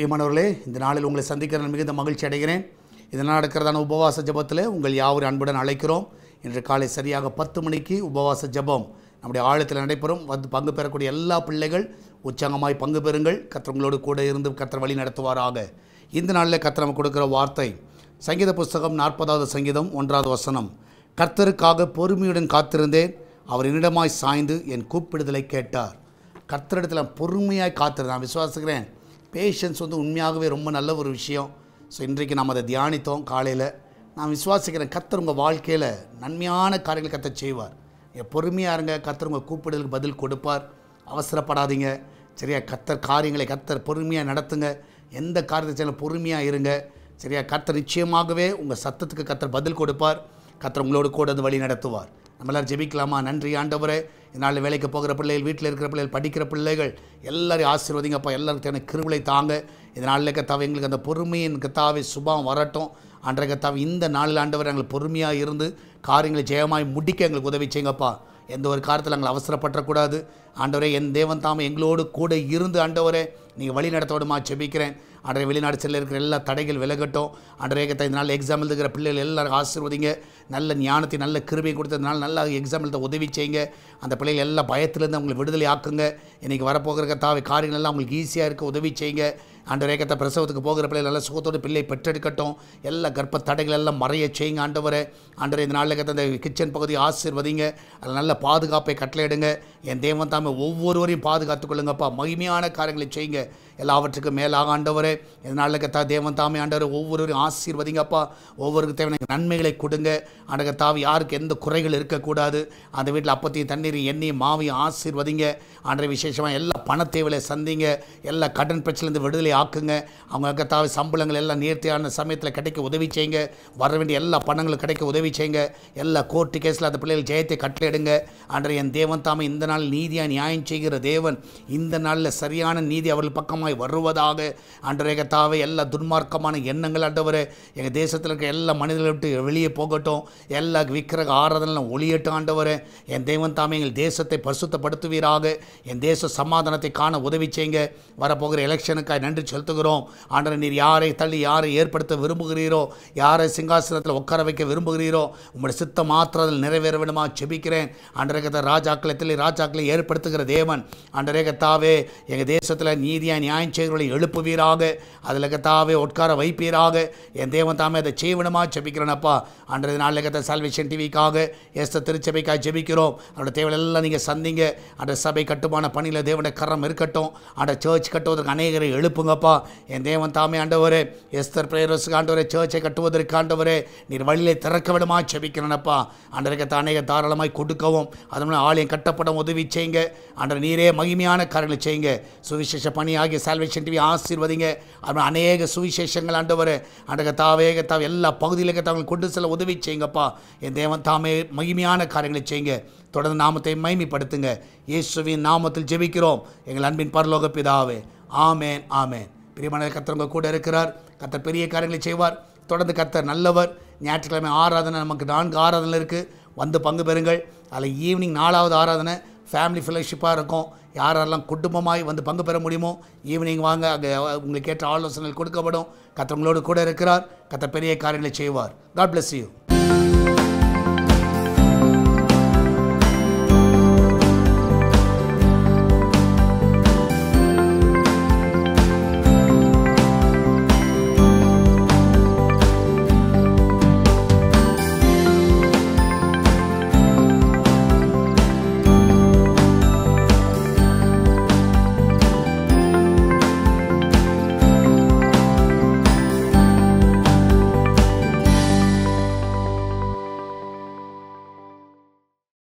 பிரியமானவர்களே, இந்த நாளில் உங்களை சந்திக்கிற மிகுந்த மகிழ்ச்சி அடைகிறேன். இதனால் நடக்கிறதான உபவாச ஜபத்தில் உங்கள் யாவரும் அன்புடன் அழைக்கிறோம். இன்று காலை சரியாக 10 மணிக்கு உபவாச ஜபம் நம்முடைய ஆழத்தில் நடைபெறும். வந்து பங்கு பெறக்கூடிய எல்லா பிள்ளைகள் உற்சாகமாய் பங்கு பெறுங்கள். கர்த்தர் உங்களோடு கூட இருந்து கர்த்தர் வழி நடத்துவாராக. இந்த நாளில் கர்த்தர் நமக்கு கொடுக்கிற வார்த்தை சங்கீத புஸ்தகம் 40வது சங்கீதம் 1வது வசனம். கர்த்தருக்காக பொறுமையுடன் காத்திருந்தேன், அவர் என்னிடமாய் சாய்ந்து என் கூப்பிடுதலை கேட்டார். கர்த்தரிடத்தில் பொறுமையாய் காத்திருந்தேன். நான் விசுவாசிக்கிறேன், பேஷன்ஸ் உண்மையாகவே ரொம்ப நல்ல ஒரு விஷயம். ஸோ இன்றைக்கு நாம் அதை தியானித்தோம் காலையில். நான் விசுவாசிக்கிறேன், கர்த்தர் உங்கள் வாழ்க்கையில் நன்மையான காரியங்களை கர்த்தர் செய்வார். பொறுமையாக இருங்க, கர்த்தர் உங்கள் கூப்பிடுதலுக்கு பதில் கொடுப்பார். அவசரப்படாதீங்க, சரியா? கர்த்தர் காரியங்களை கர்த்தர் பொறுமையாக நடத்துங்க. எந்த காரியத்தை செய்யணும் பொறுமையாக இருங்க, சரியா? கர்த்தர் நிச்சயமாகவே உங்கள் சத்தத்துக்கு கர்த்தர் பதில் கொடுப்பார். கர்த்தர் உங்களோடு கூட வந்து வழி நடத்துவார். நம்மளால் ஜெபிக்கலாமா? நன்றி ஆண்டவரே, இதனால் வேலைக்கு போகிற பிள்ளைகள், வீட்டில் இருக்கிற பிள்ளைகள், படிக்கிற பிள்ளைகள் எல்லாரையும் ஆசீர்வதிங்கப்பா. எல்லாருக்கும் தேவை கிருபையை தாங்க. இதனால் கர்த்தாவே எங்களுக்கு அந்த பொறுமையின் கர்த்தாவே சுபாவம் வரட்டும். அன்றைய கர்த்தாவே இந்த நாளில் ஆண்டவரை எங்களுக்கு பொறுமையாக இருந்து காரியங்களை ஜெயமாய் முடிக்க எங்களுக்கு உதவி செய்யுங்கப்பா. எந்த ஒரு காரியத்தில் நாங்கள் அவசரப்படக்கூடாது ஆண்டவரே. என் தேவன் தாமே எங்களோடு கூட இருந்து ஆண்டவரே நீங்கள் வழி நடத்தோடுமா ஜெபிக்கிறேன். அன்றைய வெளிநாடு செல்ல இருக்கிற எல்லா தடைகள் விலகட்டும். அன்றைய கர்த்தா இந்த நாள் எக்ஸாம் எழுதுகிற பிள்ளைகள் எல்லாரும் ஆசீர்வதிங்க. நல்ல ஞானத்தை நல்ல கிருபையை கொடுத்ததுனால நல்லா எக்ஸாம் எழுத உதவி செய்யுங்க. அந்த பிள்ளைகள் எல்லா பயத்திலேருந்து அவங்களை விடுதலை ஆக்குங்க. இன்றைக்கி வரப்போகிற கர்த்தாவை காரியங்கள் எல்லாம் அவங்களுக்கு ஈஸியாக இருக்க உதவி செய்யுங்க. ஆண்டவரே கர்த்தா பிரசவத்துக்கு போகிற பிள்ளைகள் நல்ல சுகத்தோடு பிள்ளை பெற்றெடுக்கட்டும். எல்லா கர்ப்ப தடைகள் எல்லாம் மறைய செய்யுங்க ஆண்டவரே. ஆண்டவரே இந்த நாளில் கர்த்தா இந்த கிச்சன் பகுதியை ஆசீர்வதிங்க. அதில் நல்ல பாதுகாப்பை கட்டளையிடுங்க. என் தேவன் தாமே ஒவ்வொருவரையும் பாதுகாத்துக் கொள்ளுங்கப்பா. மகிமையான காரியங்களை செய்யுங்க. எல்லாவற்றுக்கும் மேலாக ஆண்டவரே இந்த நாளில் கர்த்தா தேவன் தாமே ஆண்டவரை ஒவ்வொருவரையும் ஆசீர்வதிங்கப்பா. ஒவ்வொருக்கு தேவையான நன்மைகளை கொடுங்க. ஆண்டவர் கர்த்தாவே யாருக்கு எந்த குறைகள் இருக்கக்கூடாது. அந்த வீட்டில் அப்பத்தையும் தண்ணீரையும் எண்ணெயும் மாவையும் ஆசீர்வதிங்க. ஆண்டவரே விசேஷமாக எல்லா பண தேவையை சந்திங்க. எல்லா கடன் பிரச்சனையிலேருந்து விடுதலை ஆக்குங்க. அவங்க கர்த்தாவே சம்பளங்கள் எல்லாம் நேர்த்தியான சமயத்தில் கிடைக்க உதவி செய்யுங்க. வர வேண்டிய எல்லா பணங்களும் கிடைக்க உதவி செய்யுங்க. எல்லா கோர்ட்டு கேஸில் அந்த பிள்ளைகள் ஜெயத்தை கட்டளையிடுங்க. ஆண்டவரே என் தேவன் தாமே இந்த நாள் நீதியாக நியாயம் செய்கிற தேவன். இந்த நாளில் சரியான நீதி அவர்கள் பக்கமாய் வருவதாக. ஆண்டவரே கர்த்தாவே எல்லா துன்மார்க்கமான எண்ணங்கள் ஆண்டவரே எங்கள் தேசத்தில் இருக்க எல்லா மனிதர்களை விட்டு வெளியே போகட்டும். எல்லா விக்கிரக ஆராதனை ஒளியட்டும் ஆண்டவரே. என் தேவன் தாமே எங்கள் தேசத்தை பரிசுத்தப்படுத்துவீராக. என் தேச சமாதானத்தை காண உதவி செய்யுங்க. வரப்போகிற எலெக்ஷனுக்காக நன்றி செலுத்துகிறோம். ஆண்டவரே நீர் யாரை தள்ளி யாரை ஏற்படுத்த விரும்புகிறீரோ, யாரை சிங்காசனத்தில் உட்கார வைக்க விரும்புகிறீரோ உங்களுடைய சித்தம் மாத்திரம் அதில் நிறைவேற வேண்டுமா ஜெபிக்கிறேன். ஆண்டவரே கர்த்தா ராஜாக்களை தள்ளி ராஜாக்களை ஏற்படுத்துகிற தேவன். ஆண்டவரே கர்த்தாவே எங்கள் தேசத்தில் நீதியாக நியாயம் செய்கிறவர்களை எழுப்புவீராக. அதில் கர்த்தாவே உட்கார வைப்பீராக. என் தேவன் தாமே அதை செய்வணுமா ஜெபிக்கிறேனப்பா. ஆண்டவரே நாளில் கர்த்தா சால்வேஷன் டிவிக்காக எஸ்தர் திருச்சபைக்காக ஜெபிக்கிறோம். அவருடைய தேவையெல்லாம் நீங்கள் சந்திங்க. அந்த சபை கட்டுமான பணியில் தேவனுடைய கரம் இருக்கட்டும். அந்த சர்ச் கட்டுவதற்கு அநேகரை எழுப்புங்கப்பா. என் தேவன் தாமே ஆண்டவரே எஸ்தர் பிரேயர்ஸுக்கு ஆண்டவரே சர்ச்சை கட்டுவதற்கு ஆண்டவரே நீர் வழியை திறக்க விடுமா ஜெபிக்கிறேனப்பா. ஆண்டவரே அநேக தாராளமாய் கொடுக்கவும் அதனால ஆலயம் கட்டப்பட உதவி செய்யுங்க. ஆண்டவர் நீரே மகிமையான காரியங்களை செய்யுங்க. சுவிசேஷ பணி ஆகிய சால்வேஷன் டிவி ஆசீர்வதிங்க. அது அநேக சுவிசேஷங்கள் ஆண்டவரே ஆண்டவர் தாவே எல்லா பகுதியிலும் தாங்கள் கொண்டு செல்ல உதவி செய்யுங்கப்பா. என் தேவன் தாமே மகிமையான காரியங்களை செய்யுங்க. தொடர்ந்து நாமத்தை மகிமைப்படுத்துங்க. இயேசுவின் நாமத்தில் ஜெபிக்கிறோம் எங்கள் அன்பின் பரலோக பிதாவே. ஆமேன் ஆமேன். பிரியமான கர்த்தர் உங்க கூட இருக்கிறார். கர்த்தர் பெரிய காரியங்களை செய்வார். தொடர்ந்து கர்த்தர் நல்லவர். ஞாயிற்றுக்கிழமை ஆராதனை நமக்கு 4 ஆராதனை இருக்குது. வந்து பங்கு பெறுங்கள். அதில் ஈவினிங் 4வது ஆராதனை ஃபேமிலி ஃபெலோஷிப்பாக இருக்கும். யாரெல்லாம் குடும்பமாய் வந்து பங்கு பெற முடியுமோ ஈவினிங் வாங்க. அங்கே உங்களுக்கு ஏற்ற ஆலோசனைகள் கொடுக்கப்படும். கர்த்தர் உங்களோடு கூட இருக்கிறார். கர்த்தர் பெரிய காரியங்களை செய்வார். God bless you.